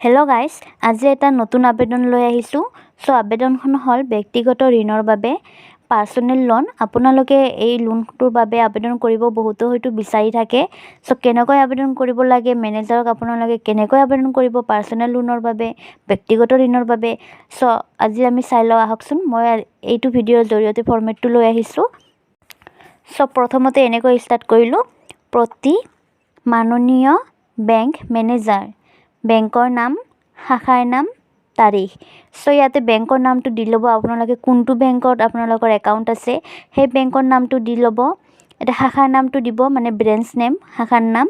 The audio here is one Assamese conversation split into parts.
হেল্ল' গাইজ, আজি এটা নতুন আবেদন লৈ আহিছোঁ। আবেদনখন হ'ল ব্যক্তিগত ঋণৰ বাবে পাৰ্চনেল লোন। আপোনালোকে এই লোনটোৰ বাবে আবেদন কৰিব বহুতো হয়তো বিচাৰি থাকে। কেনেকৈ আবেদন কৰিব লাগে, মেনেজাৰক আপোনালোকে কেনেকৈ আবেদন কৰিব পাৰ্চনেল লোনৰ বাবে, ব্যক্তিগত ঋণৰ বাবে। আজি আমি চাই লওঁ আহকচোন। মই এইটো ভিডিঅ'ৰ জৰিয়তে ফৰ্মেটটো লৈ আহিছোঁ। প্ৰথমতে এনেকৈ ষ্টাৰ্ট কৰিলোঁ। প্ৰতি মাননীয় বেংক মেনেজাৰ, বেংকৰ নাম, শাখাৰ নাম, তাৰিখ। ইয়াতে বেংকৰ নামটো দি ল'ব। আপোনালোকে কোনটো বেংকত আপোনালোকৰ একাউণ্ট আছে সেই বেংকৰ নামটো দি ল'ব। এটা শাখাৰ নামটো দিব, মানে ব্ৰেঞ্চ নেম, শাখাৰ নাম,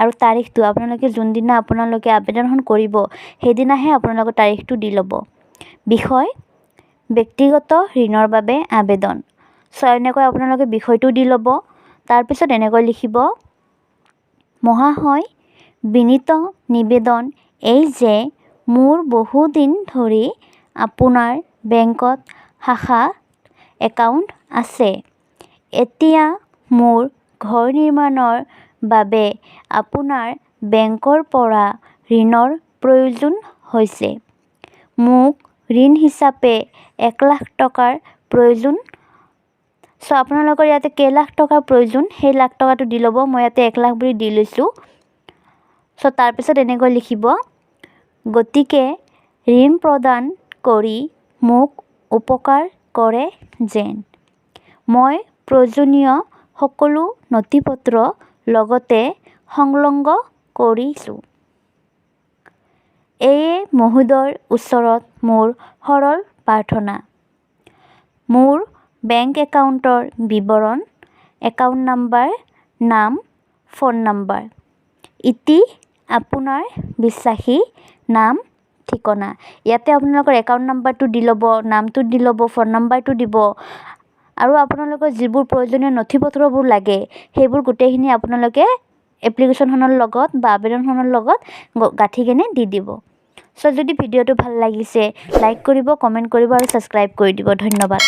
আৰু তাৰিখটো আপোনালোকে যোনদিনা আপোনালোকে আবেদনখন কৰিব সেইদিনাহে আপোনালোকৰ তাৰিখটো দি ল'ব। বিষয় ব্যক্তিগত ঋণৰ বাবে আবেদন। এনেকৈ আপোনালোকে বিষয়টো দি ল'ব। তাৰপিছত এনেকৈ লিখিব, মহাশয়, বিনীত নিবেদন এই যে মোৰ বহুদিন ধৰি আপোনাৰ বেংকত শাখাত একাউণ্ট আছে। এতিয়া মোৰ ঘৰ নিৰ্মাণৰ বাবে আপোনাৰ বেংকৰ পৰা ঋণৰ প্ৰয়োজন হৈছে। মোক ঋণ হিচাপে 1 লাখ টকাৰ প্ৰয়োজন। আপোনালোকৰ ইয়াতে কেই লাখ টকাৰ প্ৰয়োজন সেই লাখ টকাটো দি ল'ব। মই ইয়াতে 1 লাখ বুলি দি লৈছোঁ। তাৰপিছত এনেকৈ লিখিব, গতিকে ঋণ প্ৰদান কৰি মোক উপকাৰ কৰে যেন। মই প্ৰয়োজনীয় সকলো নথিপত্ৰ লগতে সংলগ্ন কৰিছোঁ। এয়ে মহোদয়ৰ ওচৰত মোৰ সৰল প্ৰাৰ্থনা। মোৰ বেংক একাউণ্টৰ বিৱৰণ, একাউণ্ট নম্বৰ, নাম, ফোন নম্বৰ। ইতি আপোনাৰ বিশ্বাসী, নাম, ঠিকনা। ইয়াতে আপোনালোকৰ একাউণ্ট নম্বৰটো দি ল'ব, নামটো দি ল'ব, ফোন নম্বৰটো দিব, আৰু আপোনালোকৰ যিবোৰ প্ৰয়োজনীয় নথিপত্ৰবোৰ লাগে সেইবোৰ গোটেইখিনি আপোনালোকে এপ্লিকেশ্যনখনৰ লগত বা আবেদনখনৰ লগত গাঁঠি কেনে দি দিব। যদি ভিডিঅ'টো ভাল লাগিছে লাইক কৰিব, কমেণ্ট কৰিব আৰু ছাবস্ক্ৰাইব কৰি দিব। ধন্যবাদ।